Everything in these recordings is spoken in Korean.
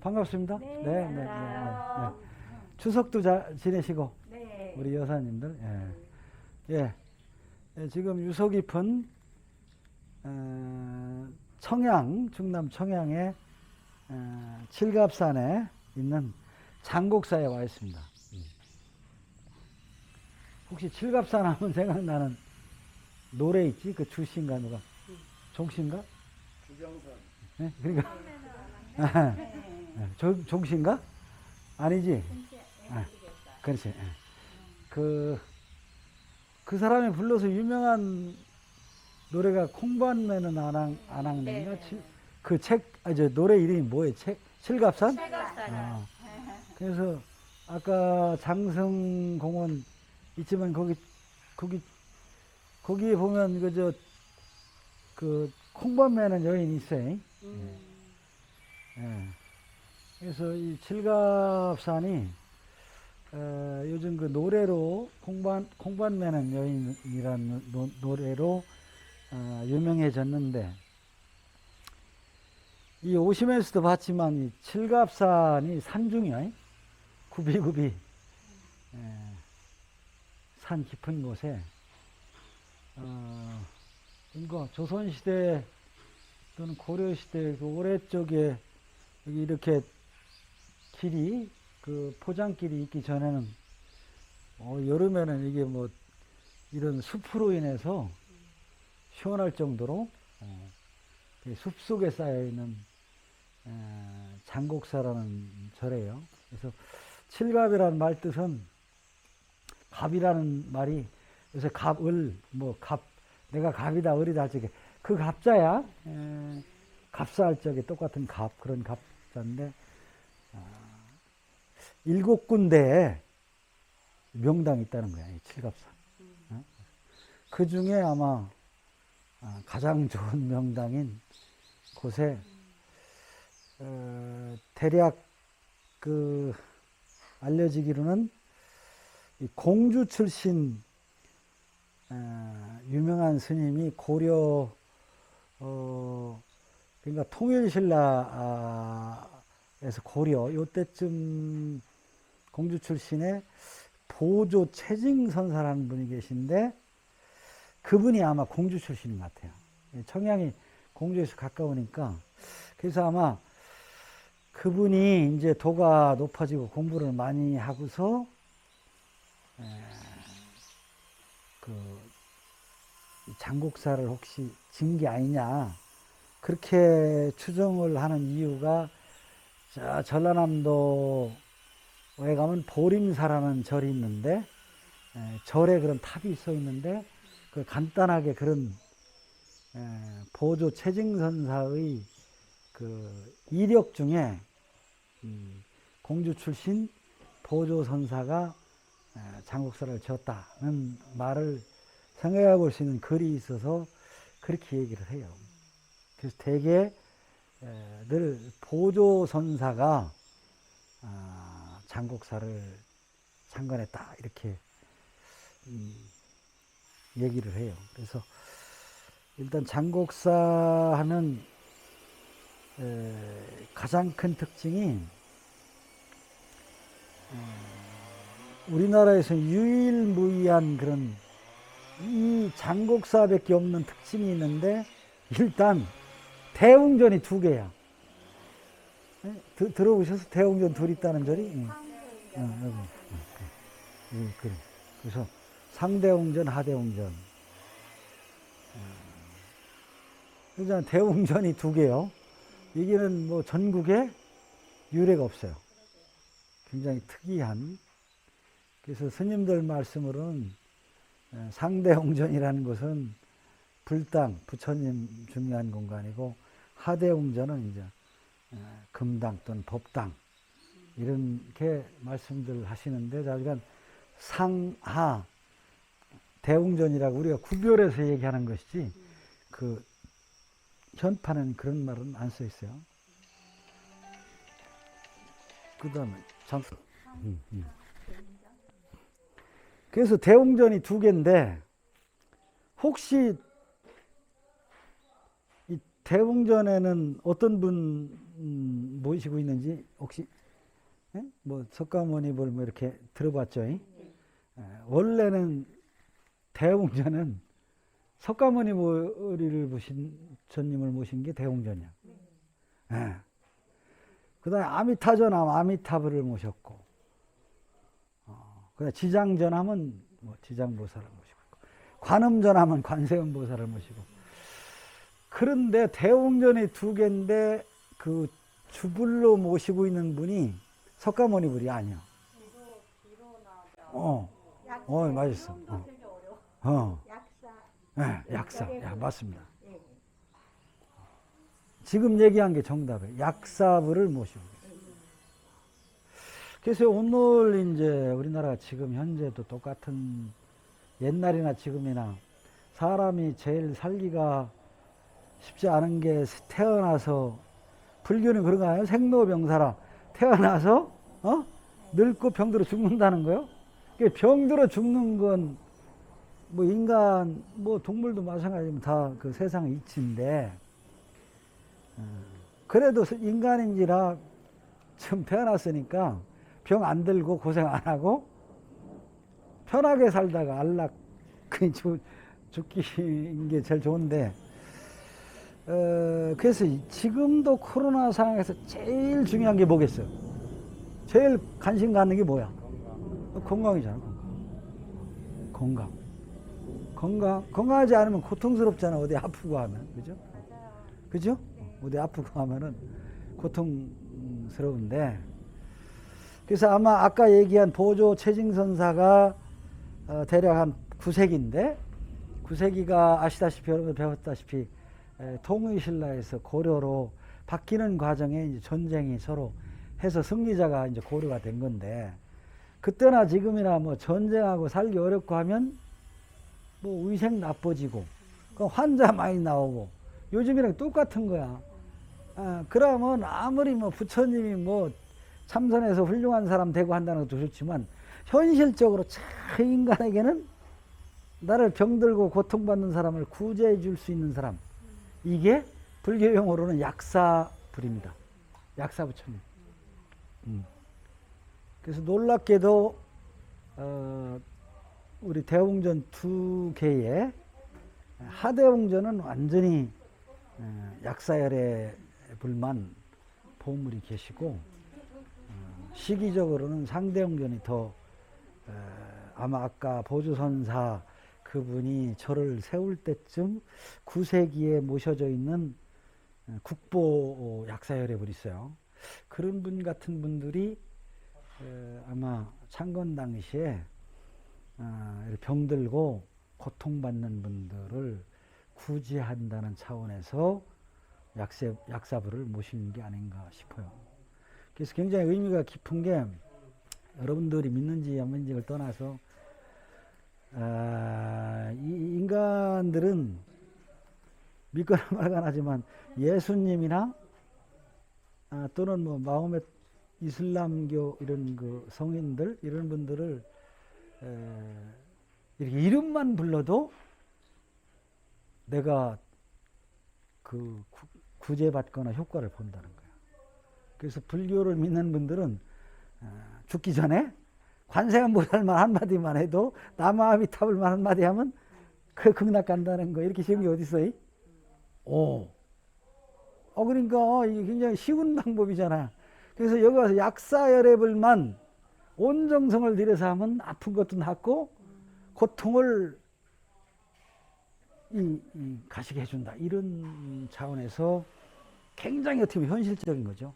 반갑습니다. 네. 추석도 잘 지내시고 네. 우리 여사님들. 지금 유서 깊은 청양, 충남 청양의 칠갑산에 있는 장곡사에 와 있습니다. 혹시 칠갑산 하면 생각나는 노래 있지? 그 주씨인가 누가? 종씨인가? 주경선. 네? 그러니까 종씨인가? 아니지? 그렇지. 그 사람이 불러서 유명한 노래가 콩밭매는 안악내인가? 그 노래 이름이 뭐예요? 칠갑산? 칠갑산. 그래서 아까 장성공원 있지만 거기에 보면 그 콩밭매는 여인이 있어요. 그래서 이 칠갑산이 요즘 그 노래로 콩밭매는 여인이라는 노래로 유명해졌는데, 이 오시면서도 봤지만 이 칠갑산이 산중이야. 굽이굽이 산 깊은 곳에 그러니까 조선시대 또는 고려시대 그 오래 쪽에 여기 이렇게 길이 그 포장길이 있기 전에는 여름에는 이게 뭐 이런 숲으로 인해서 시원할 정도로 숲 속에 쌓여 있는 장곡사라는 절이에요. 그래서 칠갑이라는 말 뜻은 갑이라는 말이 요새 내가 갑이다 을이다 할 적에 그 갑자야. 갑사할 적에 똑같은 그런 갑자인데 7군데에 명당이 있다는 거야, 이 칠갑산. 그 중에 아마 가장 좋은 명당인 곳에 대략 알려지기로는 이 공주 출신 유명한 스님이 고려 그러니까 통일신라에서 고려 요때쯤 공주 출신의 보조 최징선사라는 분이 계신데, 그분이 아마 공주 출신인 것 같아요. 청양이 공주에서 가까우니까. 그래서 아마 그분이 이제 도가 높아지고 공부를 많이 하고서 장곡사를 혹시 진 게 아니냐, 그렇게 추정을 하는 이유가, 전라남도에 가면 보림사라는 절이 있는데, 절에 그런 탑이 서 있는데, 그 간단하게 그런 보조 최징선사의 그 이력 중에 공주 출신 보조선사가 장곡사를 지었다는 말을 생각해 볼 수 있는 글이 있어서 그렇게 얘기를 해요. 그래서 대개 늘 보조선사가 장곡사를 창건했다, 이렇게 얘기를 해요. 그래서 일단 장곡사 하면 가장 큰 특징이 우리나라에서 유일무이한 그런 이 장곡사밖에 없는 특징이 있는데, 일단 대웅전이 2개야. 들어보셔서 대웅전 둘 있다는 절이? 그래서 상대웅전, 하대웅전. 그러니까 대웅전이 2개요. 여기는 뭐 전국에 유례가 없어요. 굉장히 특이한. 그래서 스님들 말씀으로는 상대웅전이라는 것은 불당, 부처님 중요한 공간이고, 하대웅전은 이제 금당 또는 법당, 이렇게 말씀들 하시는데, 그러니까 상하 대웅전이라고 우리가 구별해서 얘기하는 것이지, 그 현판은 그런 말은 안 써 있어요. 그 다음에 그래서 대웅전이 2개인데, 혹시 이 대웅전에는 어떤 분 모시고 있는지 혹시 뭐 석가모니를 뭐 이렇게 들어봤죠? 원래는 대웅전은 석가모니를 모신 전님을 모신 게 대웅전이야. 그다음에 아미타전 하면 아미타불을 모셨고, 그다음 지장전 하면 뭐 지장보살을 모시고, 관음전 하면 관세음보살을 모시고. 그런데 대웅전이 두 개인데 그 주불로 모시고 있는 분이 석가모니불이 아니야. 맞았어. 약사. 야, 맞습니다. 지금 얘기한 게 정답이에요. 약사부를 모시고 있어요. 그래서 오늘 이제 우리나라가 지금 현재도 똑같은, 옛날이나 지금이나 사람이 제일 살기가 쉽지 않은 게 태어나서, 불교는 그런 거 아니에요? 생로병사라. 태어나서 늙고 병들어 죽는다는 거요. 병들어 죽는 건 뭐 인간, 뭐 동물도 마찬가지면 다 그 세상의 이치인데, 그래도 인간인지라 지금 태어났으니까 병 안 들고 고생 안 하고 편하게 살다가 안락 죽기인 게 제일 좋은데, 그래서 지금도 코로나 상황에서 제일 중요한 게 뭐겠어요? 제일 관심 갖는 게 뭐야? 건강이잖아. 건강하지 않으면 고통스럽잖아. 어디 아프고 하면. 그죠? 그죠? 어디 아프고 하면은 고통스러운데, 그래서 아마 아까 얘기한 보조 최징선사가 대략 한 9세기인데, 9세기가 아시다시피, 여러분 배웠다시피 통의신라에서 고려로 바뀌는 과정에 이제 전쟁이 서로 해서 승리자가 이제 고려가 된 건데, 그때나 지금이나 뭐 전쟁하고 살기 어렵고 하면 뭐 위생 나빠지고 환자 많이 나오고 요즘이랑 똑같은 거야. 그러면 아무리 뭐 부처님이 뭐 참선해서 훌륭한 사람 되고 한다는 것도 좋지만, 현실적으로 참 인간에게는 나를 병들고 고통받는 사람을 구제해 줄 수 있는 사람, 이게 불교 용어로는 약사불입니다. 약사부처님. 그래서 놀랍게도 우리 대웅전 두 개의 하대웅전은 완전히 약사열의 불만 보물이 계시고, 시기적으로는 상대웅전이 더 아마 아까 보조선사 그분이 절을 세울 때쯤 9세기에 모셔져 있는 국보 약사열의 불이 있어요. 그런 분 같은 분들이 아마 창건 당시에 병들고 고통받는 분들을 구제한다는 차원에서 약사부를 모시는 게 아닌가 싶어요. 그래서 굉장히 의미가 깊은 게, 여러분들이 믿는지 안 믿는지를 떠나서 이 인간들은 믿거나 말거나 하지만 예수님이나 또는 뭐 마호메 이슬람교 이런 그 성인들, 이런 분들을 이렇게 이름만 불러도 내가 그 구제받거나 효과를 본다는 거예요. 그래서 불교를 믿는 분들은 죽기 전에 관세음보살만 한마디만 해도, 나마아미타불만 한마디 하면 그 극락 간다는 거, 이렇게 쉬운 게 어디 있어요? 그러니까 이게 굉장히 쉬운 방법이잖아. 그래서 여기 와서 약사열애불만 온 정성을 들여서 하면 아픈 것도 낫고 고통을 가시게 해준다. 이런 차원에서 굉장히 어떻게 보면 현실적인 거죠.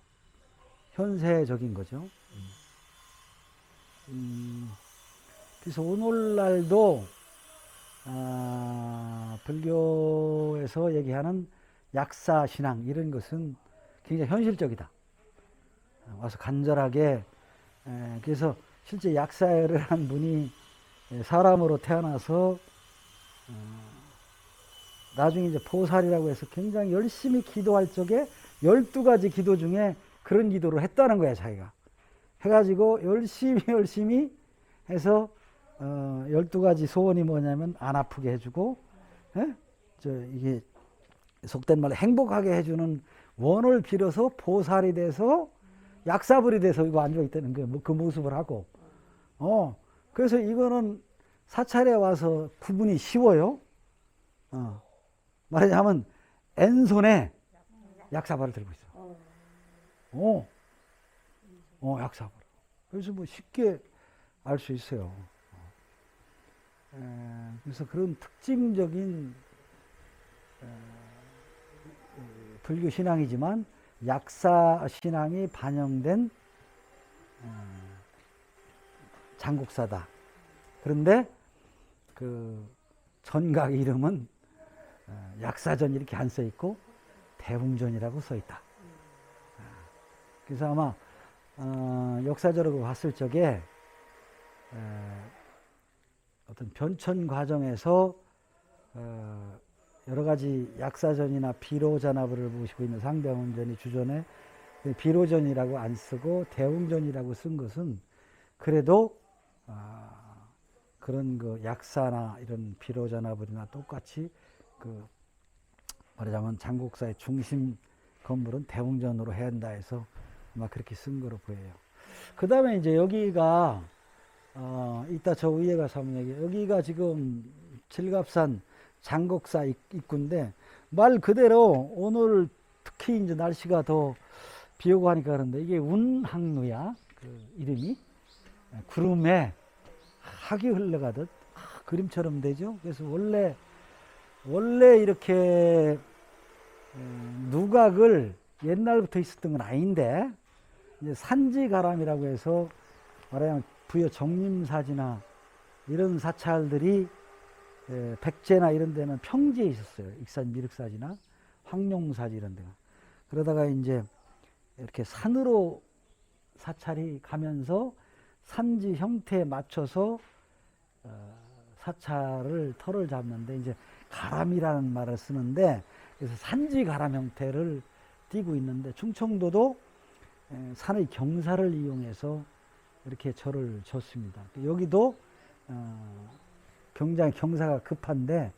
현세적인 거죠. 그래서 오늘날도 불교에서 얘기하는 약사신앙, 이런 것은 굉장히 현실적이다. 와서 간절하게, 그래서 실제 약사를 한 분이 사람으로 태어나서 나중에 이제 보살이라고 해서 굉장히 열심히 기도할 적에 12가지 기도 중에 그런 기도를 했다는 거야, 자기가. 해가지고 열심히 해서 12가지 소원이 뭐냐면, 안 아프게 해주고, 이게 속된 말로 행복하게 해주는 원을 빌어서 보살이 돼서 약사불이 돼서 이거 앉아 있다는 거예요. 그 모습을 하고. 그래서 이거는 사찰에 와서 구분이 쉬워요. 말하자면 왼손에 약사발을 들고 있어. 약사발. 그래서 뭐 쉽게 알 수 있어요. 그래서 그런 특징적인 불교 신앙이지만 약사 신앙이 반영된 장국사다. 그런데 그 전각 이름은 약사전 이렇게 안 써 있고 대웅전이라고 써 있다. 그래서 아마 역사적으로 봤을 적에 어떤 변천 과정에서 여러 가지 약사전이나 비로잔압을 모시고 있는 상대원전이 주전에 비로전이라고 안 쓰고 대웅전이라고 쓴 것은 그래도 그런 그 약사나 이런 비로잔압이나 똑같이 그 말하자면 장국사의 중심 건물은 대웅전으로 해야 한다 해서 아마 그렇게 쓴 거로 보여요. 그 다음에 이제 여기가 이따 저 위에 가서 한번 얘기해요. 여기가 지금 칠갑산 장국사 입구인데 말 그대로 오늘 특히 이제 날씨가 더 비 오고 하니까 그런데 이게 운항루야. 그 이름이 구름에 학이 흘러가듯 그림처럼 되죠. 그래서 원래 이렇게 누각을 옛날부터 있었던 건 아닌데 이제 산지가람이라고 해서 말하자면 부여 정림사지나 이런 사찰들이 백제나 이런 데는 평지에 있었어요. 익산 미륵사지나 황룡사지 이런 데가. 그러다가 이제 이렇게 산으로 사찰이 가면서 산지 형태에 맞춰서 사찰을 터를 잡는데 이제 가람이라는 말을 쓰는데 그래서 산지 가람 형태를 띠고 있는데 충청도도 산의 경사를 이용해서 이렇게 절을 졌습니다. 여기도 굉장히 경사가 급한데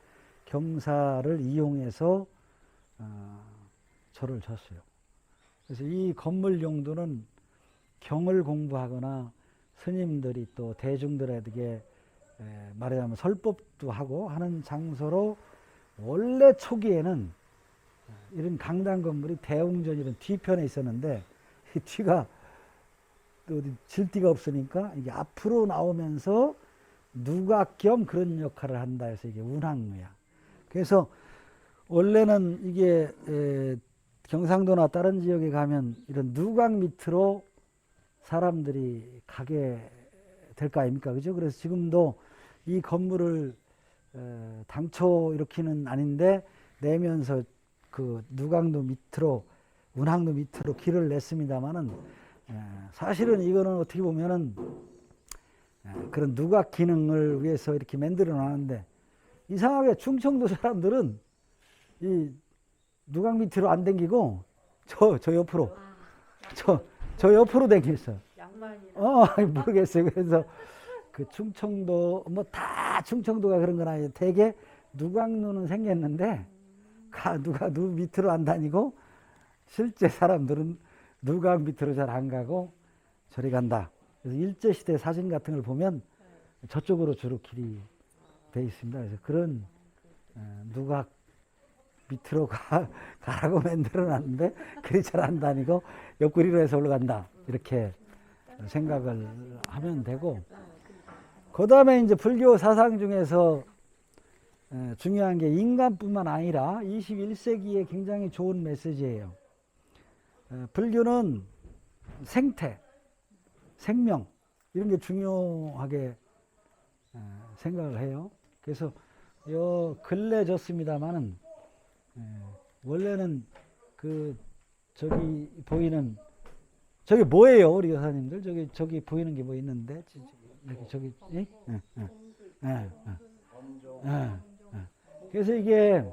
경사를 이용해서 절을 졌어요. 그래서 이 건물 용도는 경을 공부하거나 스님들이 또 대중들에게 말하자면 설법도 하고 하는 장소로 원래 초기에는 이런 강당 건물이 대웅전 이런 뒤편에 있었는데 이 뒤가 어디 질띠가 없으니까 이게 앞으로 나오면서 누각 겸 그런 역할을 한다 해서 이게 운항루야. 그래서 원래는 이게 경상도나 다른 지역에 가면 이런 누각 밑으로 사람들이 가게 될 거 아닙니까? 그죠? 그래서 지금도 이 건물을 당초 이렇게는 아닌데 내면서 그 누각루 밑으로 운항루 밑으로 길을 냈습니다만은 사실은 이거는 어떻게 보면은 그런 누각 기능을 위해서 이렇게 만들어 놨는데 이상하게 충청도 사람들은 이 누각 밑으로 안 당기고 저 옆으로 저 옆으로 당겼어. 모르겠어요. 그래서 그 충청도 뭐 다 충청도가 그런 건 아니에요. 대개 누각루는 생겼는데 누 밑으로 안 다니고 실제 사람들은 누각 밑으로 잘 안 가고 저리 간다. 그래서 일제시대 사진 같은 걸 보면 저쪽으로 주로 길이 돼 있습니다. 그래서 그런 누각 밑으로 가라고 만들어 놨는데 그리 잘 안 다니고 옆구리로 해서 올라간다. 이렇게 생각을 하면 되고 그 다음에 이제 불교 사상 중에서 중요한 게 인간뿐만 아니라 21세기에 굉장히 좋은 메시지예요. 불교는 생태, 생명 이런 게 중요하게 생각을 해요. 그래서 요 근래 졌습니다만은 원래는 그 저기 보이는 저기 뭐예요, 우리 여사님들? 저기 보이는 게 뭐 있는데 저기 그래서 이게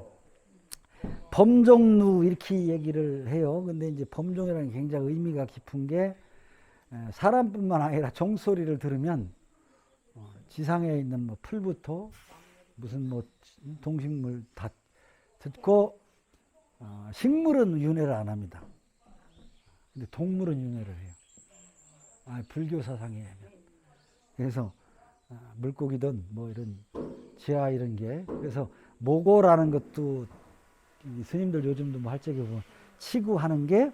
범종루 이렇게 얘기를 해요. 근데 이제 범종이라는 게 굉장히 의미가 깊은 게 사람뿐만 아니라 종소리를 들으면 지상에 있는 뭐 풀부터 무슨 뭐 동식물 다 듣고 식물은 윤회를 안 합니다. 근데 동물은 윤회를 해요. 불교 사상에 의하면. 그래서 물고기든 뭐 이런 지하 이런 게, 그래서 모고라는 것도 스님들 요즘도 뭐 할 적에 보면 치구하는 게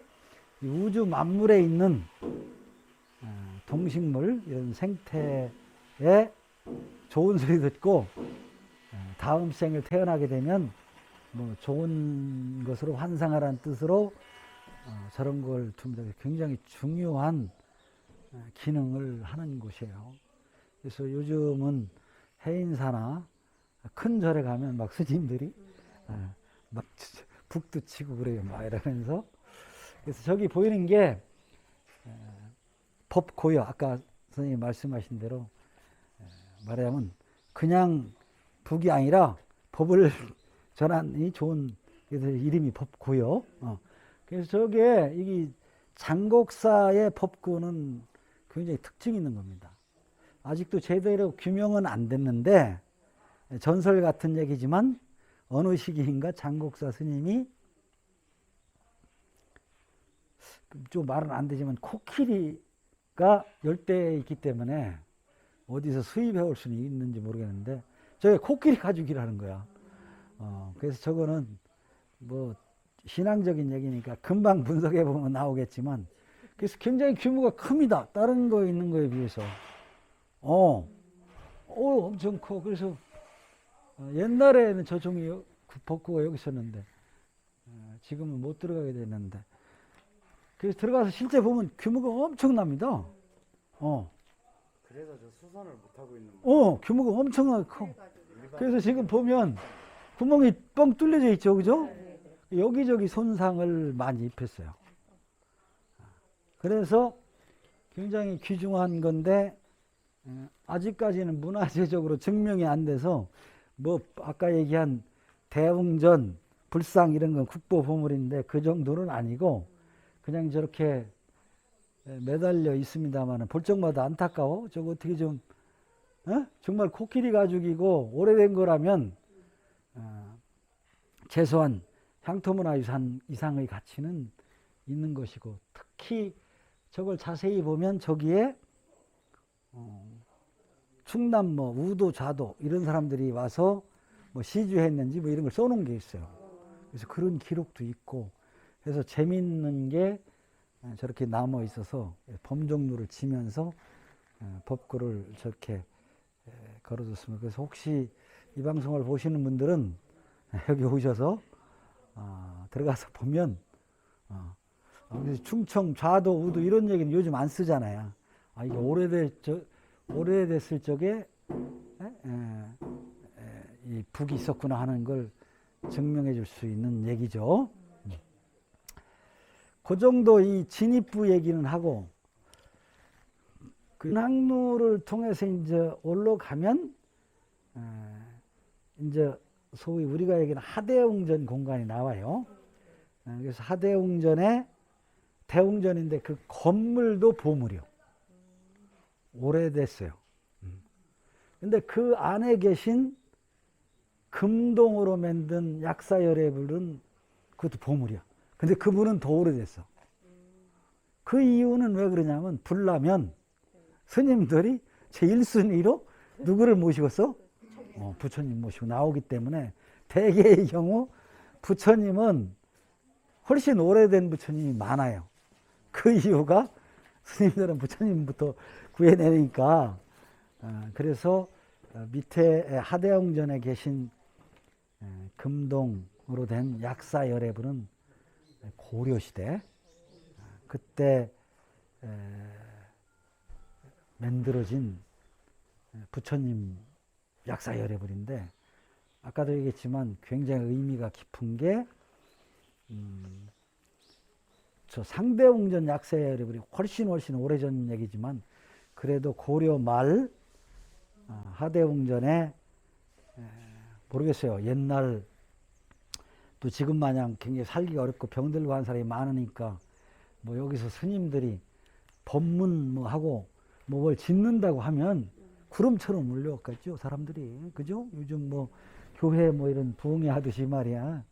우주 만물에 있는 동식물 이런 생태에 좋은 소리 듣고 다음 생을 태어나게 되면 뭐 좋은 것으로 환상하라는 뜻으로 저런 걸 둡니다. 굉장히 중요한 기능을 하는 곳이에요. 그래서 요즘은 해인사나 큰 절에 가면 막 스님들이 막 북도 치고 그래요. 막 이러면서. 그래서 저기 보이는 게 법고요. 아까 선생님이 말씀하신 대로 말하자면 그냥 북이 아니라 법을 전하니 좋은, 그래서 이름이 법고요. 그래서 저게 이게 장곡사의 법고는 굉장히 특징이 있는 겁니다. 아직도 제대로 규명은 안 됐는데 전설 같은 얘기지만 어느 시기인가 장곡사 스님이, 좀 말은 안 되지만 코끼리가 열대에 있기 때문에 어디서 수입해 올 수는 있는지 모르겠는데 저게 코끼리 가죽이라는 거야. 그래서 저거는 뭐 신앙적인 얘기니까 금방 분석해 보면 나오겠지만, 그래서 굉장히 규모가 큽니다. 다른 거 있는 거에 비해서. 엄청 커. 그래서 옛날에는 저 종이 법구가 여기 있었는데 지금은 못 들어가게 됐는데, 그래서 들어가서 실제 보면 규모가 엄청납니다. 그래서 저 수선을 못 하고 있는 거예요. 규모가 엄청나게 커. 그래서 지금 보면 구멍이 뻥 뚫려져 있죠, 그죠? 여기저기 손상을 많이 입혔어요. 그래서 굉장히 귀중한 건데 아직까지는 문화재적으로 증명이 안 돼서, 뭐 아까 얘기한 대웅전, 불상 이런 건 국보보물인데 그 정도는 아니고 그냥 저렇게 매달려 있습니다만 볼 적마다 안타까워. 저거 어떻게 좀 정말 코끼리 가죽이고 오래된 거라면 최소한 향토문화유산 이상의 가치는 있는 것이고, 특히 저걸 자세히 보면 저기에 충남 뭐 우도 좌도 이런 사람들이 와서 뭐 시주했는지 뭐 이런 걸 써놓은 게 있어요. 그래서 그런 기록도 있고 해서 재밌는 게 저렇게 남아 있어서 범종루를 치면서 법구를 저렇게 걸어뒀습니다. 그래서 혹시 이 방송을 보시는 분들은 여기 오셔서 들어가서 보면 충청, 좌도, 우도 이런 얘기는 요즘 안 쓰잖아요. 이게 오래됐을 적에 이 북이 있었구나 하는 걸 증명해 줄 수 있는 얘기죠. 그 정도 이 진입부 얘기는 하고, 그 항로를 통해서 이제 올라가면 이제 소위 우리가 얘기하는 하대웅전 공간이 나와요. 그래서 하대웅전에 대웅전인데 그 건물도 보물이요. 오래됐어요. 근데 그 안에 계신 금동으로 만든 약사열애불은 그것도 보물이야. 근데 그 불은 더 오래됐어. 그 이유는 왜 그러냐면, 불나면 스님들이 제1순위로 누구를 모시겠어? 부처님 모시고 나오기 때문에 대개의 경우 부처님은 훨씬 오래된 부처님이 많아요. 그 이유가 스님들은 부처님부터 구해내니까. 그래서 밑에 하대웅전에 계신 금동으로 된 약사열애불은 고려시대 그때 만들어진 부처님 약사열애불인데, 아까도 얘기했지만 굉장히 의미가 깊은 게 저 상대웅전 약사열애불이 훨씬 오래전 얘기지만 그래도 고려 말 하대웅전에 모르겠어요. 옛날 또 지금 마냥 굉장히 살기가 어렵고 병들고 한 사람이 많으니까 뭐 여기서 스님들이 법문 뭐 하고 뭐 뭘 짓는다고 하면 구름처럼 몰려왔겠죠, 사람들이. 그죠? 요즘 뭐 교회 뭐 이런 부흥회 하듯이 말이야.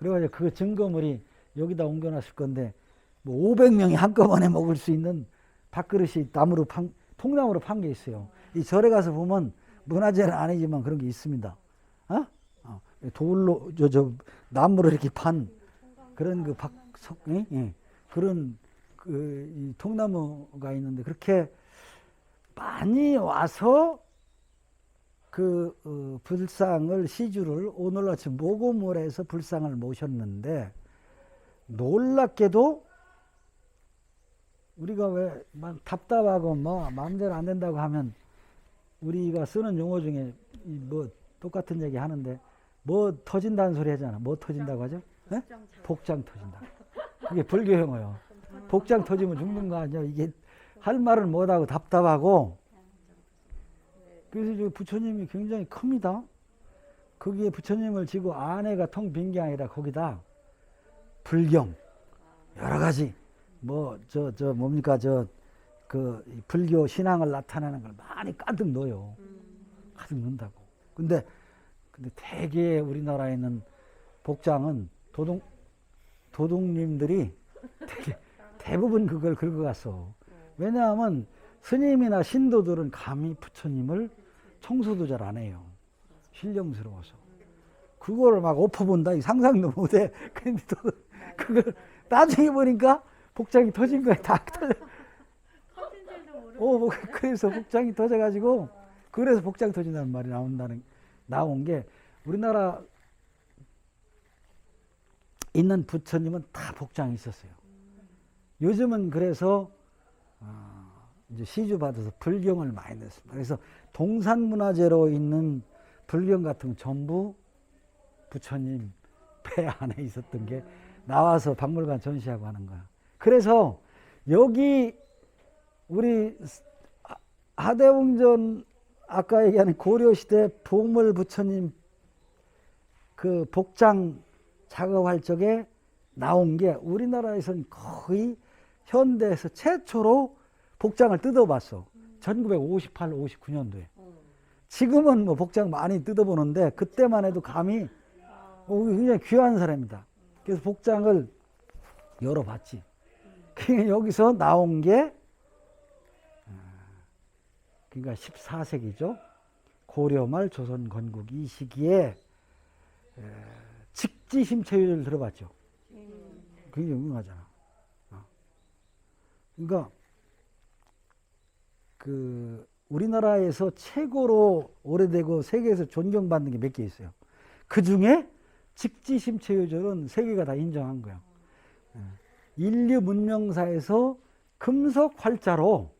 그래가지고 그 증거물이 여기다 옮겨놨을 건데 뭐 500명이 한꺼번에 먹을 수 있는 밥그릇이 통나무로 판 게 있어요. 이 절에 가서 보면 문화재는 아니지만 그런 게 있습니다. 어? 돌로 나무로 이렇게 판 그런 그 예. 그런 이 통나무가 있는데 그렇게 많이 와서 그 불상을 시주를 오늘 아침 모금을 해서 불상을 모셨는데 놀랍게도 우리가 왜 막 답답하고 뭐 마음대로 안 된다고 하면 우리가 쓰는 용어 중에 뭐 똑같은 얘기 하는데 뭐 터진다는 소리 하잖아. 뭐 터진다고 하죠? 네? 복장 터진다. 이게 불교 용어요. 복장 터지면 죽는 거 아니야. 이게 할 말을 못하고 답답하고. 그래서 부처님이 굉장히 큽니다. 거기에 부처님을 지고 안에가 텅 빈 게 아니라 거기다 불경 여러 가지 뭡니까 그 불교 신앙을 나타내는 걸 많이 가득 넣어요. 가득 넣는다고. 근데 대개 우리나라에 있는 복장은 도둑님들이 대부분 그걸 긁어갔어. 왜냐하면 스님이나 신도들은 감히 부처님을 청소도 잘 안 해요. 신령스러워서. 그거를 막 엎어본다. 상상도 못해. 근데 또 그걸 나중에 보니까 복장이 터진 거야. 다 터져. 터진 줄도 모르고. 그래서 복장이 터져가지고 그래서 복장 터진다는 말이 나온 게 우리나라 있는 부처님은 다 복장이 있었어요. 요즘은 그래서 이제 시주 받아서 불경을 많이 냈습니다. 그래서 동산문화재로 있는 불경 같은 건 전부 부처님 배 안에 있었던 게 나와서 박물관 전시하고 하는 거야. 그래서 여기 우리 하대웅전 아까 얘기하는 고려시대 보물 부처님 그 복장 작업할 적에 나온 게 우리나라에서는 거의 현대에서 최초로 복장을 뜯어봤어. 1958, 59년도에. 지금은 뭐 복장 많이 뜯어보는데 그때만 해도 감히 굉장히 귀한 사람이다. 그래서 복장을 열어봤지. 그러니까 여기서 나온 게 그러니까 14세기죠. 고려 말 조선 건국 이 시기에 직지심체유를 들어봤죠. 굉장히 유명하잖아. 그러니까 그 우리나라에서 최고로 오래되고 세계에서 존경받는 게 몇 개 있어요. 그 중에 직지심체유절은 세계가 다 인정한 거예요. 인류 문명사에서 금속 활자로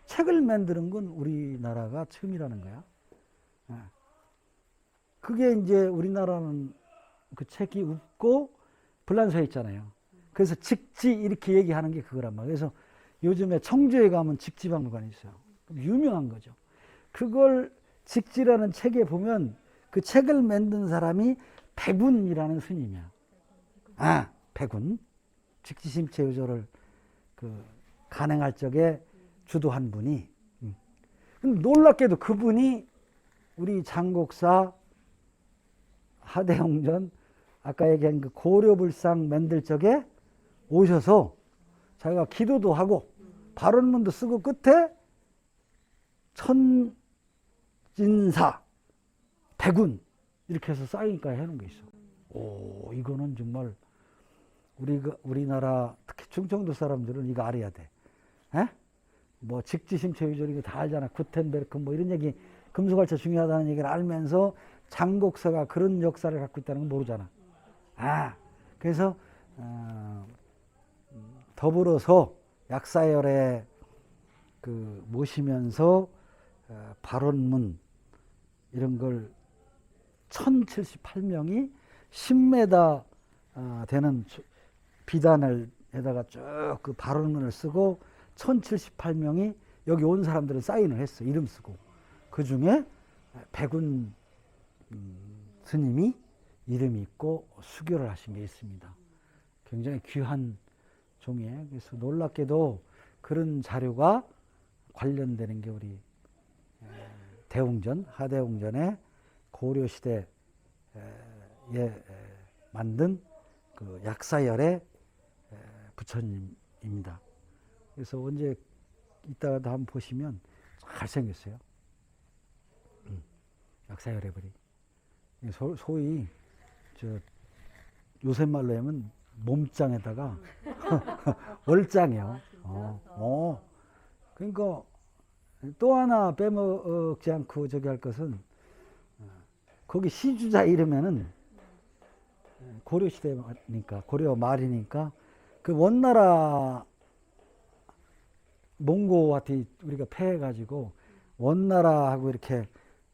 책을 만드는 건 우리나라가 처음이라는 거야. 그게 이제 우리나라는 그 책이 없고 불란서에 있잖아요. 그래서 직지 이렇게 얘기하는 게 그거란 말이에요. 그래서 요즘에 청주에 가면 직지박물관이 있어요. 유명한 거죠. 그걸 직지라는 책에 보면 그 책을 만든 사람이 백운이라는 스님이야. 백운. 직지심체유절을 간행할 적에 주도한 분이. 놀랍게도 그분이 우리 장곡사 하대웅전 아까 얘기한 그 고려불상 만들 적에 오셔서 자기가 기도도 하고 발언문도 쓰고 끝에 천진사 백운 이렇게 해서 사인까지 해놓은 게 있어. 이거는 정말 우리나라 특히 충청도 사람들은 이거 알아야 돼. 뭐 직지심체유절 이거 다 알잖아. 구텐베르크 뭐 이런 얘기 금속활자 중요하다는 얘기를 알면서 장곡사가 그런 역사를 갖고 있다는 건 모르잖아. 그래서 더불어서 약사열에 모시면서 발언문 이런 걸 1078명이 10m 되는 비단을 에다가 쭉 그 발언문을 쓰고 1078명이 여기 온 사람들은 사인을 했어. 이름 쓰고. 그 중에 백운 스님이 이름이 있고 수교를 하신 게 있습니다. 굉장히 귀한 종이에요. 그래서 놀랍게도 그런 자료가 관련되는 게 우리 대웅전, 하대웅전의 고려시대 만든 그 약사열의 부처님입니다. 그래서 언제 이따가도 한번 보시면 잘생겼어요. 약사열의 불이. 소위 저 요새 말로 하면 몸짱에다가 월짱이요. 그러니까 또 하나 빼먹지 않고 저기 할 것은 거기 시주자 이름에는 고려 시대니까 고려 말이니까 그 원나라 몽고한테 우리가 패해가지고 원나라하고 이렇게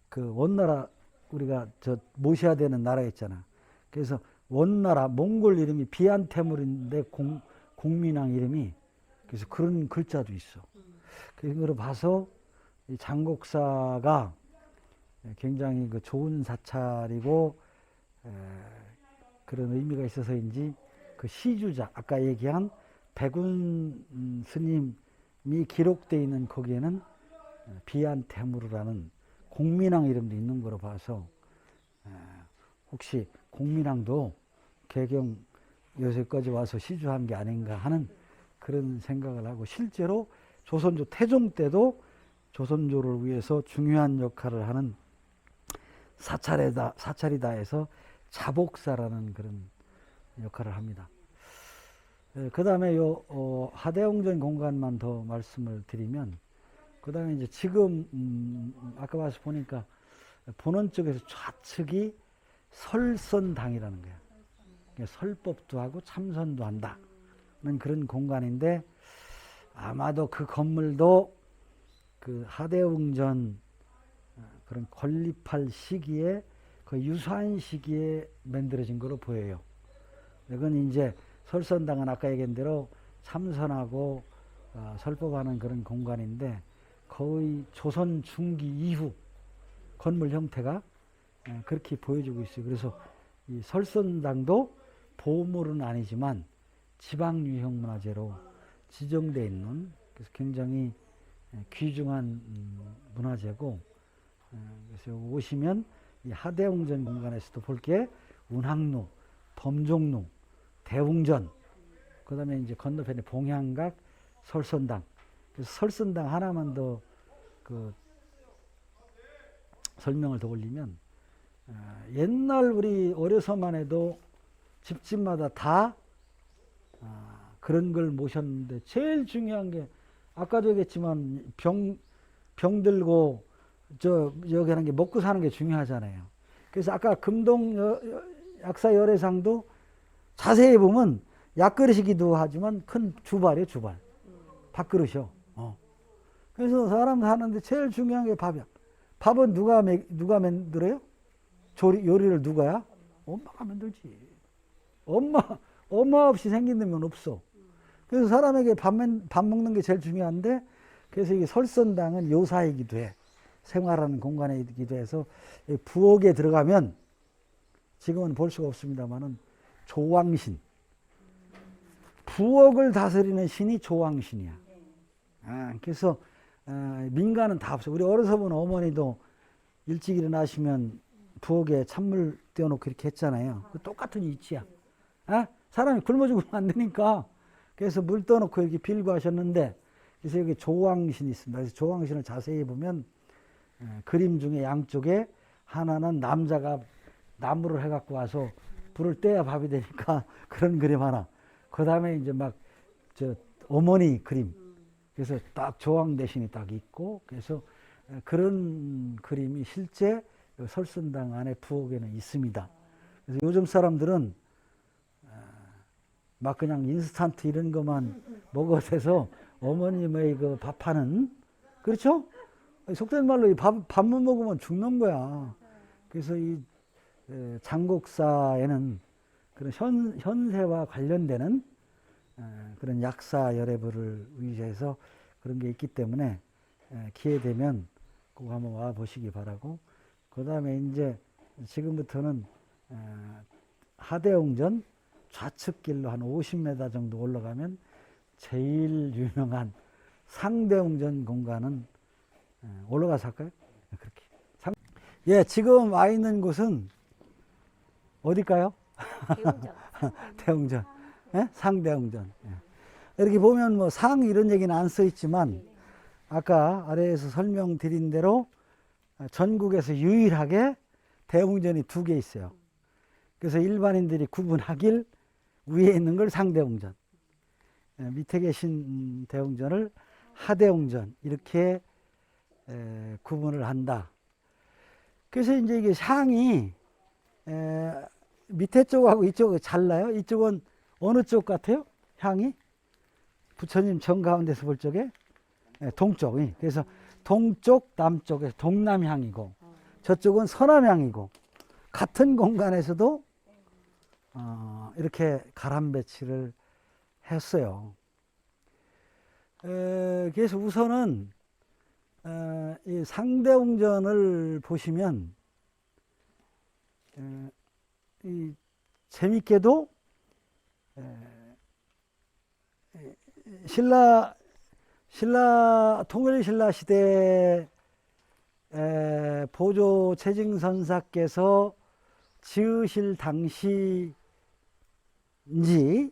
그 원나라 우리가 저 모셔야 되는 나라 있잖아. 그래서 원나라 몽골 이름이 비안테물인데 공민왕 이름이 그래서 그런 글자도 있어. 그런 걸 봐서 이 장곡사가 굉장히 그 좋은 사찰이고 그런 의미가 있어서인지 그 시주자 아까 얘기한 백운 스님이 기록되어 있는 거기에는 비안테무르라는 공민왕 이름도 있는 거로 봐서 혹시 공민왕도 개경 요새까지 와서 시주한 게 아닌가 하는 그런 생각을 하고 실제로 조선조 태종 때도 조선조를 위해서 중요한 역할을 하는 사찰이다 해서 자복사라는 그런 역할을 합니다. 그 다음에 요 하대웅전 공간만 더 말씀을 드리면 그 다음에 이제 지금 아까 와서 보니까 보는 쪽에서 좌측이 설선당이라는 거야. 설법도 하고 참선도 한다는 그런 공간인데 아마도 그 건물도 그 하대웅전 그런 건립할 시기에 그 유사한 시기에 만들어진 거로 보여요. 이건 이제 설선당은 아까 얘기한 대로 참선하고 설법하는 그런 공간인데 거의 조선 중기 이후 건물 형태가 그렇게 보여지고 있어요. 그래서 이 설선당도 보물은 아니지만 지방유형 문화재로 지정되어 있는 그래서 굉장히 귀중한 문화재고 그래서 오시면 이 하대웅전 공간에서도 볼 게 운항루, 범종루, 대웅전 그 다음에 이제 건너편에 봉향각, 설선당 그래서 설선당 하나만 더 그 설명을 더 올리면 옛날 우리 어려서만 해도 집집마다 다 그런 걸 모셨는데 제일 중요한 게 아까도 얘기했지만 병 들고 여기 하는 게 먹고 사는 게 중요하잖아요. 그래서 아까 금동 약사 열애상도 자세히 보면 약그릇이기도 하지만 큰 주발이에요, 주발. 밥그릇이요. 그래서 사람 사는데 제일 중요한 게 밥이야. 밥은 누가 만들어요? 요리를 누가야? 엄마가 만들지. 엄마 없이 생긴 데면 없어. 그래서 사람에게 밥 먹는 게 제일 중요한데 그래서 이게 설선당은 요사이기도 해. 생활하는 공간이기도 해서 부엌에 들어가면 지금은 볼 수가 없습니다만은 조왕신. 부엌을 다스리는 신이 조왕신이야. 그래서 민가는 다 없어. 우리 어려서 본 어머니도 일찍 일어나시면 부엌에 찬물 떼어놓고 이렇게 했잖아요. 그 똑같은 이치야. 사람이 굶어 죽으면 안 되니까. 그래서 물 떠놓고 이렇게 빌고 하셨는데, 그래서 여기 조왕신이 있습니다. 그래서 조왕신을 자세히 보면, 그림 중에 양쪽에 하나는 남자가 나무를 해갖고 와서 불을 떼야 밥이 되니까 그런 그림 하나. 그 다음에 이제 어머니 그림. 그래서 딱 조왕 대신이 딱 있고, 그래서 그런 그림이 실제 설선당 안에 부엌에는 있습니다. 그래서 요즘 사람들은 막 그냥 인스턴트 이런 것만 먹어서 어머님의 그 밥하는, 그렇죠? 속된 말로 밥만 먹으면 죽는 거야. 그래서 이 장곡사에는 그런 현세와 관련되는 그런 약사 열애부를 위해서 그런 게 있기 때문에 기회 되면 꼭 한번 와 보시기 바라고, 그 다음에 이제 지금부터는 하대웅전 좌측길로 한 50m 정도 올라가면 제일 유명한 상대웅전 공간은 올라가서 할까요? 그렇게. 지금 와 있는 곳은 어딜까요? 대웅전. 대웅전. 예? 상대웅전. 예. 이렇게 보면 뭐 상 이런 얘기는 안 써 있지만 아까 아래에서 설명드린 대로 전국에서 유일하게 대웅전이 2개 있어요. 그래서 일반인들이 구분하길 위에 있는 걸 상대웅전, 밑에 계신 대웅전을 하대웅전 이렇게 구분을 한다. 그래서 이제 이게 상이 밑에 쪽하고 이쪽이 달라요. 이쪽은 어느 쪽 같아요? 향이? 부처님 정 가운데서 볼 적에 동쪽이. 그래서 동쪽, 남쪽에서 동남향이고 저쪽은 서남향이고 같은 공간에서도 이렇게 가람 배치를 했어요. 그래서 우선은 이 상대웅전을 보시면 이 재밌게도 통일신라 시대 보조 최증선사께서 지으실 당시인지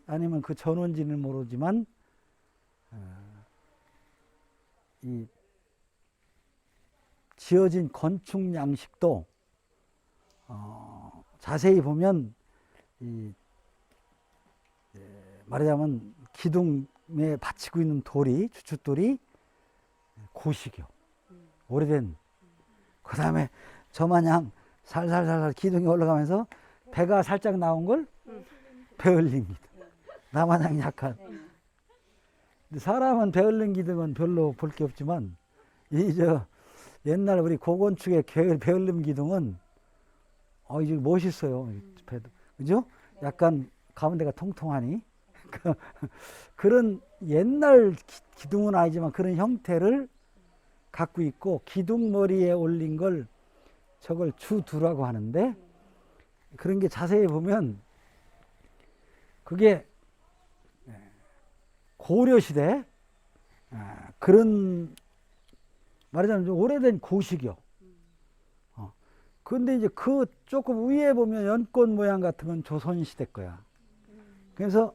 아니면 그 전원지는 모르지만 이 지어진 건축 양식도 자세히 보면 이 말하자면 기둥에 받치고 있는 돌이 주춧돌이 고식이요. 오래된. 그 다음에 저마냥 살살살살 기둥이 올라가면서 배가 살짝 나온 걸 배을립니다. 나마냥 약한. 근데 사람은 배을린 기둥은 별로 볼 게 없지만 옛날 우리 고건축의 배을림 기둥은 이제 멋있어요. 배도. 그죠? 약간 가운데가 통통하니. 그런 옛날 기둥은 아니지만 그런 형태를 갖고 있고 기둥머리에 올린 걸 저걸 주두라고 하는데 그런 게 자세히 보면 그게 고려시대 그런 말하자면 좀 오래된 고식이요. 근데 이제 그 조금 위에 보면 연꽃 모양 같은 건 조선시대 거야. 그래서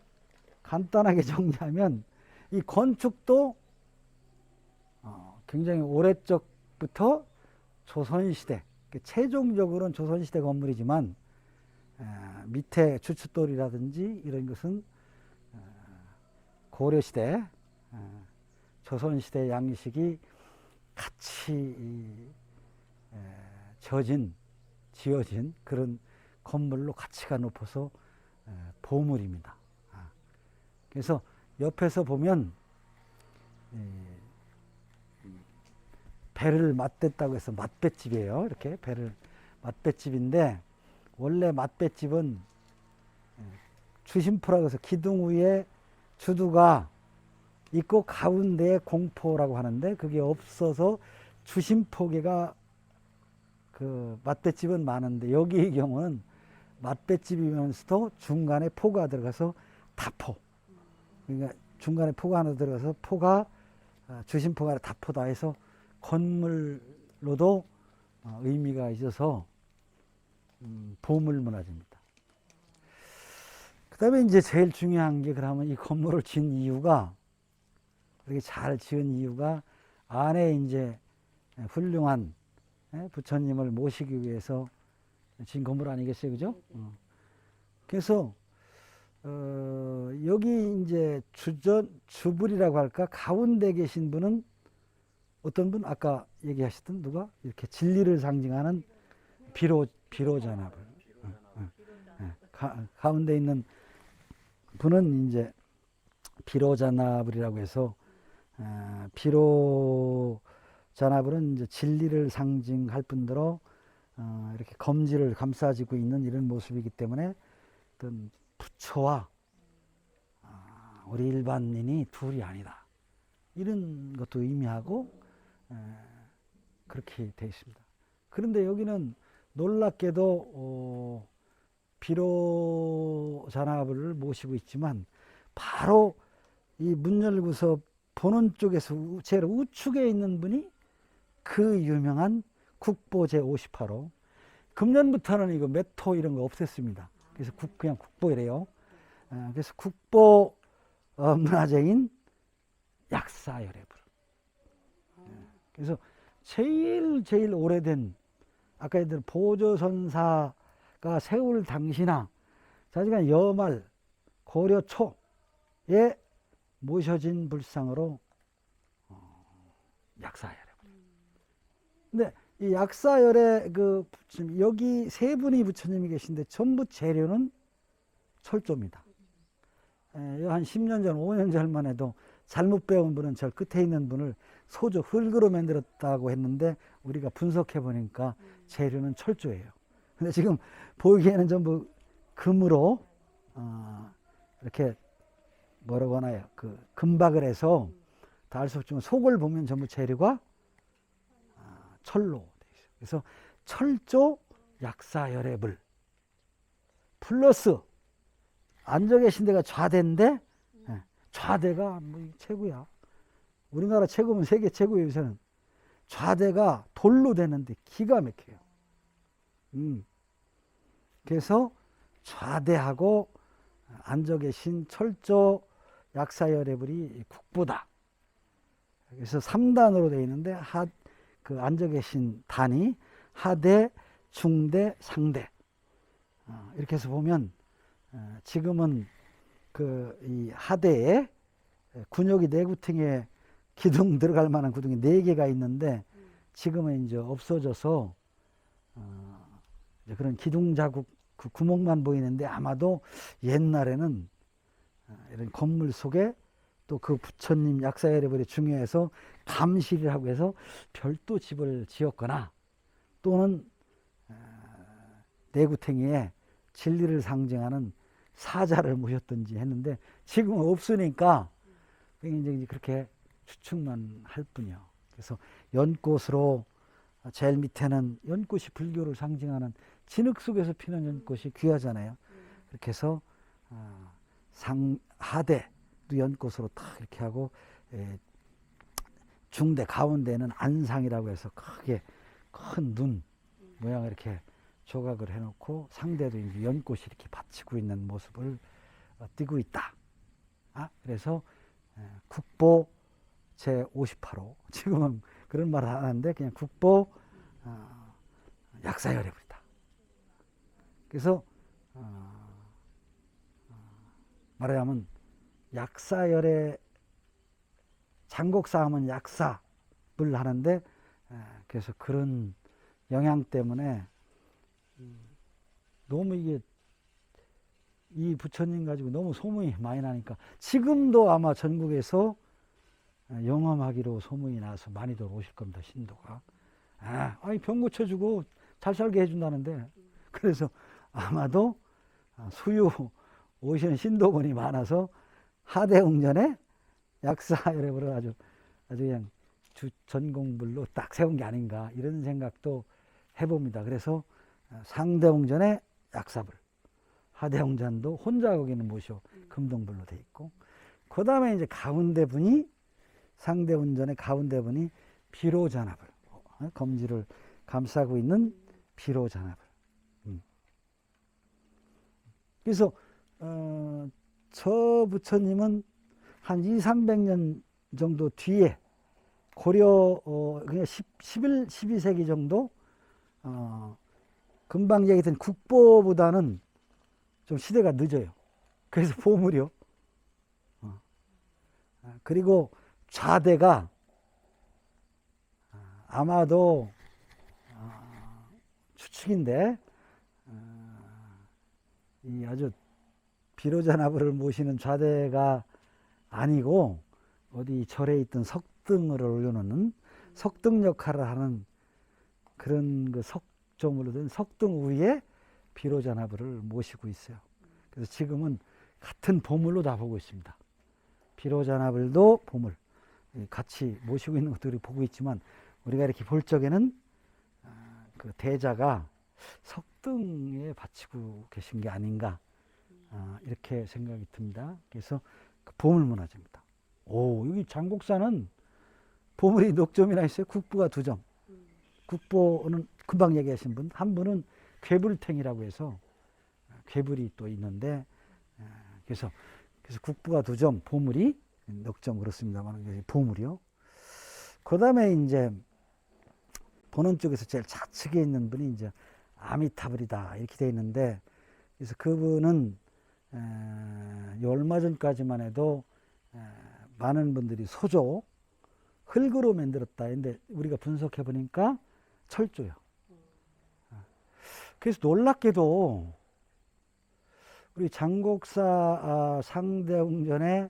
간단하게 정리하면 이 건축도 굉장히 오래적부터 조선시대, 최종적으로는 조선시대 건물이지만 밑에 주춧돌이라든지 이런 것은 고려시대, 조선시대 양식이 같이 지어진 그런 건물로 가치가 높아서 보물입니다. 그래서 옆에서 보면 배를 맛댔다고 해서 맛뱃집이에요. 이렇게 배를 맛뱃집인데 원래 맛뱃집은 주심포라고 해서 기둥 위에 주두가 있고 가운데에 공포라고 하는데 그게 없어서 주심포개가 그 맛뱃집은 많은데 여기의 경우는 맛뱃집이면서도 중간에 포가 들어가서 다포. 그러니까 중간에 포가 하나 들어가서 포가 주심포가 다포다 해서 건물로도 의미가 있어서 보물문화재입니다. 그 다음에 이제 제일 중요한 게 그러면 이 건물을 지은 이유가 이렇게 잘 지은 이유가 안에 이제 훌륭한 부처님을 모시기 위해서 지은 건물 아니겠어요, 그죠? 그래서 여기 이제 주불이라고 할까 가운데 계신 분은 어떤 분 아까 얘기하셨던 누가 이렇게 진리를 상징하는 비로자나불. 가운데 있는 분은 이제 비로자나불이라고 해서 비로자나불은 이제 진리를 상징할 뿐더러 이렇게 검지를 감싸지고 있는 이런 모습이기 때문에 어떤 부처와 우리 일반인이 둘이 아니다. 이런 것도 의미하고 그렇게 되어 있습니다. 그런데 여기는 놀랍게도 비로자나불을 모시고 있지만 바로 이 문 열고서 보는 쪽에서 제일 우측에 있는 분이 그 유명한 국보 제58호 금년부터는 이거 메토 이런 거 없앴습니다. 그래서 그냥 국보이래요. 그래서 국보 문화재인 약사열애불. 그래서 제일 오래된 아까 얘기한 보조선사가 세울 당시나 자지간 여말 고려 초에 모셔진 불상으로 약사열애불. 근데 이 약사열애 그 여기 세 분이 부처님이 계신데 전부 재료는 철조입니다. 한 10년 전, 5년 전만 해도 잘못 배운 분은 저 끝에 있는 분을 소조 흙으로 만들었다고 했는데 우리가 분석해 보니까 재료는 철조예요. 근데 지금 보기에는 전부 금으로 이렇게 뭐라고 하나요? 그 금박을 해서 다 알 수 없지만 속을 보면 전부 재료가 철로 돼 있어요. 그래서 철조 약사열애불 플러스 앉아 계신 데가 좌대인데 좌대가 뭐 최고야. 우리나라 최고면 세계 최고예요. 요새는 좌대가 돌로 되는데 기가 막혀요. 그래서 좌대하고 앉아 계신 철조 약사열애불이 국보다. 그래서 3단으로 되어 있는데 그 앉아 계신 단이 하대, 중대, 상대. 이렇게 해서 보면 지금은 그 이 하대에 군역이 내구팅에 기둥 들어갈 만한 구둥이 4개가 있는데 지금은 이제 없어져서 이제 그런 기둥 자국 그 구멍만 보이는데 아마도 옛날에는 이런 건물 속에 또 그 부처님 약사열애불이 중요해서 감실이라고 해서 별도 집을 지었거나 또는 내구탱이에 진리를 상징하는 사자를 모셨든지 했는데 지금은 없으니까 이제 그렇게 추측만 할 뿐이요. 그래서 연꽃으로 제일 밑에는 연꽃이 불교를 상징하는 진흙 속에서 피는 연꽃이 귀하잖아요. 그렇게 해서 하대도 연꽃으로 딱 이렇게 하고 중대 가운데는 안상이라고 해서 크게 큰 눈 모양을 이렇게 조각을 해놓고 상대도 이제 연꽃이 이렇게 받치고 있는 모습을 띄고 있다. 그래서 국보 제58호 지금은 그런 말을 안 하는데 그냥 국보 약사열애불이다. 그래서 말하자면 약사열애 장곡사하면 약사불 하는데 그래서 그런 영향 때문에 너무 이게 이 부처님 가지고 너무 소문이 많이 나니까 지금도 아마 전국에서 영험하기로 소문이 나서 많이들 오실 겁니다. 신도가. 아니 병 고쳐주고 잘 살게 해준다는데 그래서 아마도 수유 오시는 신도분이 많아서 하대웅전에 약사열애불을 아주 그냥 전공불로 딱 세운 게 아닌가 이런 생각도 해봅니다. 그래서 상대웅전에 약사불, 하대웅전도 혼자 거기는 모셔 금동불로 돼 있고, 그 다음에 이제 가운데 분이 상대웅전의 가운데 분이 비로자나불, 검지를 감싸고 있는 비로자나불. 그래서 저 부처님은 한 200~300년 정도 뒤에 고려 그냥 12세기 정도 금방 얘기했던 국보보다는 좀 시대가 늦어요. 그래서 보물이요. 그리고 좌대가 아마도 추측인데 이 아주 비로자나불을 모시는 좌대가 아니고 어디 절에 있던 석등을 올려놓는 석등 역할을 하는 그런 그 석조물로 된 석등 위에 비로자나불을 모시고 있어요. 그래서 지금은 같은 보물로 다 보고 있습니다. 비로자나불도 보물 같이 모시고 있는 것들이 보고 있지만 우리가 이렇게 볼 적에는 그 대자가 석등에 바치고 계신 게 아닌가 이렇게 생각이 듭니다. 그래서 그 보물문화재입니다. 오, 여기 장곡사는 보물이 넉 점이나 있어요. 국보가 2점. 국보는 금방 얘기하신 분, 한 분은 괴불탱이라고 해서 괴불이 또 있는데 그래서 국부가 2점, 보물이 넉 점 그렇습니다만 보물이요. 그 다음에 이제 보는 쪽에서 제일 좌측에 있는 분이 이제 아미타불이다 이렇게 되어 있는데 그래서 그분은 얼마 전까지만 해도 많은 분들이 소조 흙으로 만들었다. 근데 우리가 분석해 보니까 철조요. 그래서 놀랍게도 우리 장곡사 상대웅전에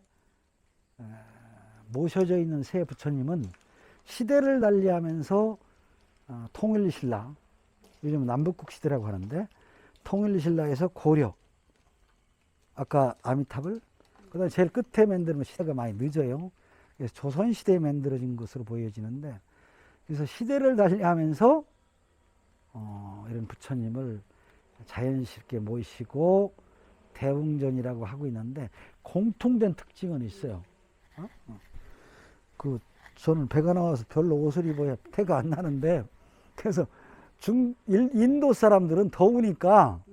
모셔져 있는 세 부처님은 시대를 달리하면서 통일신라, 요즘 남북국 시대라고 하는데 통일신라에서 고려, 아까 아미타불, 그 다음에 제일 끝에 만들면 시대가 많이 늦어요. 그래서 조선시대에 만들어진 것으로 보여지는데 그래서 시대를 달리하면서 이런 부처님을 자연스럽게 모시고 대웅전이라고 하고 있는데 공통된 특징은 있어요. 저는 배가 나와서 별로 옷을 입어야 태가 안 나는데 그래서 인도 사람들은 더우니까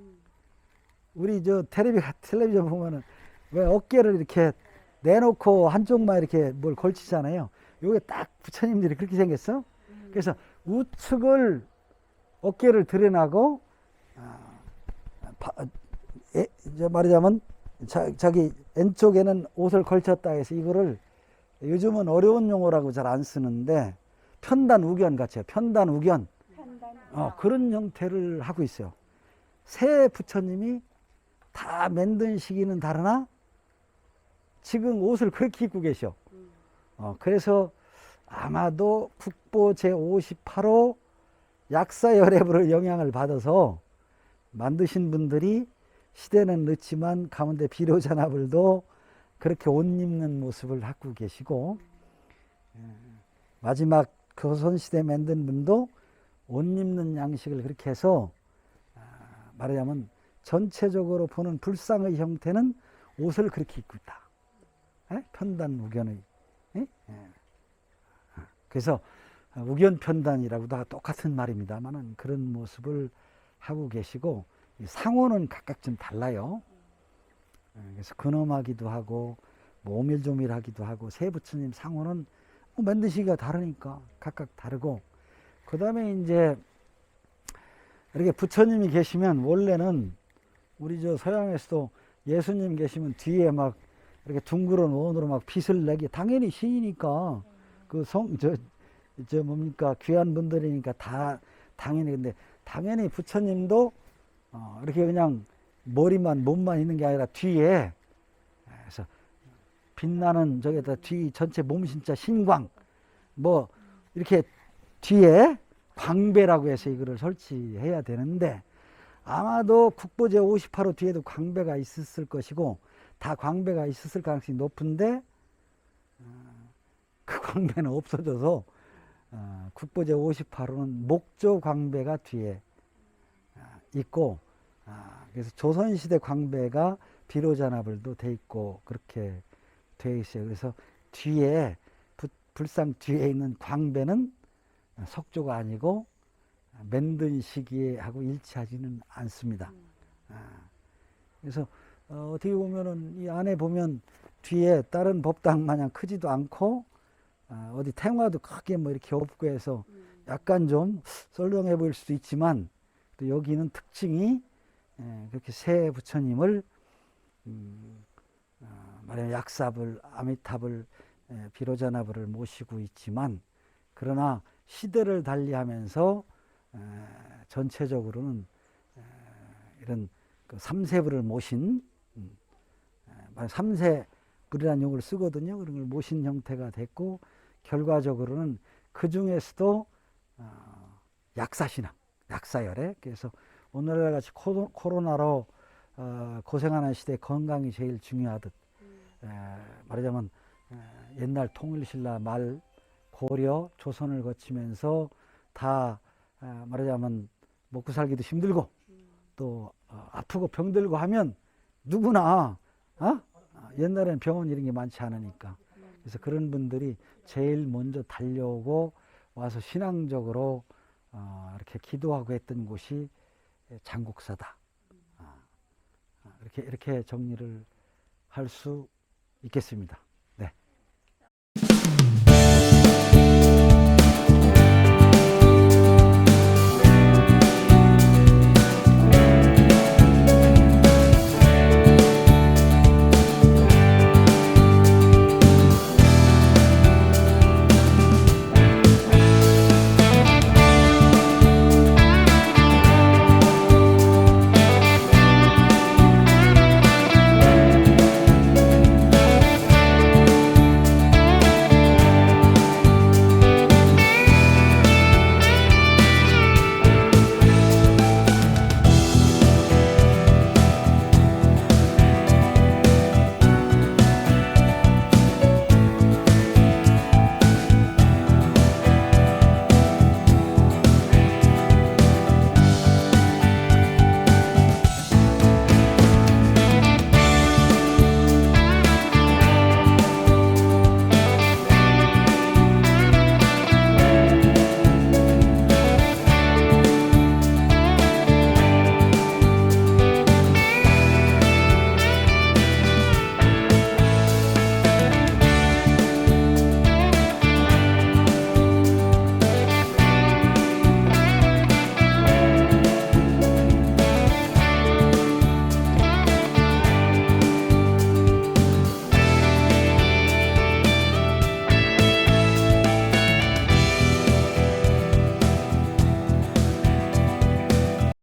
우리 저 텔레비전 보면은 왜 어깨를 이렇게 내놓고 한쪽만 이렇게 뭘 걸치잖아요. 요게 딱 부처님들이 그렇게 생겼어. 그래서 우측을 어깨를 드러나고 말하자면 자기 왼쪽에는 옷을 걸쳤다 해서 이거를 요즘은 어려운 용어라고 잘 안 쓰는데 편단 우견 같이요. 편단 우견. 그런 형태를 하고 있어요. 세 부처님이 다 만든 시기는 다르나 지금 옷을 그렇게 입고 계셔. 그래서 아마도 국보 제58호 약사열애부를 영향을 받아서 만드신 분들이 시대는 늦지만 가운데 비로자나불도 그렇게 옷 입는 모습을 하고 계시고 마지막 조선시대 만든 분도 옷 입는 양식을 그렇게 해서 말하자면 전체적으로 보는 불상의 형태는 옷을 그렇게 입고 있다. 편단우견의. 그래서 우견편단이라고도 다 똑같은 말입니다만 그런 모습을 하고 계시고 상호는 각각 좀 달라요. 그래서 근엄하기도 하고 오밀조밀하기도 하고 세 부처님 상호는 만든 시기가 다르니까 각각 다르고 그 다음에 이제 이렇게 부처님이 계시면 원래는 우리 저 서양에서도 예수님 계시면 뒤에 막 이렇게 둥그런 원으로 막 빛을 내게 당연히 신이니까 그 뭡니까 귀한 분들이니까 다 당연히 근데 당연히 부처님도 이렇게 그냥 머리만 몸만 있는 게 아니라 뒤에 그래서 빛나는 저기다 뒤 전체 몸신자 신광 뭐 이렇게 뒤에 광배라고 해서 이거를 설치해야 되는데 아마도 국보 제58호 뒤에도 광배가 있었을 것이고 다 광배가 있었을 가능성이 높은데 그 광배는 없어져서 국보 제58호는 목조 광배가 뒤에 있고 그래서 조선시대 광배가 비로자나불도 돼 있고 그렇게 돼 있어요. 그래서 뒤에 불상 뒤에 있는 광배는 석조가 아니고 만든 시기하고 일치하지는 않습니다. 그래서 어떻게 보면은 이 안에 보면 뒤에 다른 법당 마냥 크지도 않고 어디 탱화도 크게 뭐 이렇게 없고 해서 약간 좀 썰렁해 보일 수도 있지만 또 여기는 특징이 그렇게 세 부처님을 말하자면 약사불, 아미타불, 비로자나불을 모시고 있지만 그러나 시대를 달리하면서 전체적으로는 이런 그 삼세불을 모신 3세불이라는 용어를 쓰거든요. 그런 걸 모신 형태가 됐고 결과적으로는 그 중에서도 약사신앙, 약사열애 그래서 오늘날 같이 코로나로 고생하는 시대에 건강이 제일 중요하듯 말하자면 옛날 통일신라 말 고려 조선을 거치면서 다 말하자면 먹고 살기도 힘들고 또 아프고 병들고 하면 누구나 옛날에는 병원 이런 게 많지 않으니까 그래서 그런 분들이 제일 먼저 달려오고 와서 신앙적으로 이렇게 기도하고 했던 곳이 장국사다. 이렇게 정리를 할 수 있겠습니다.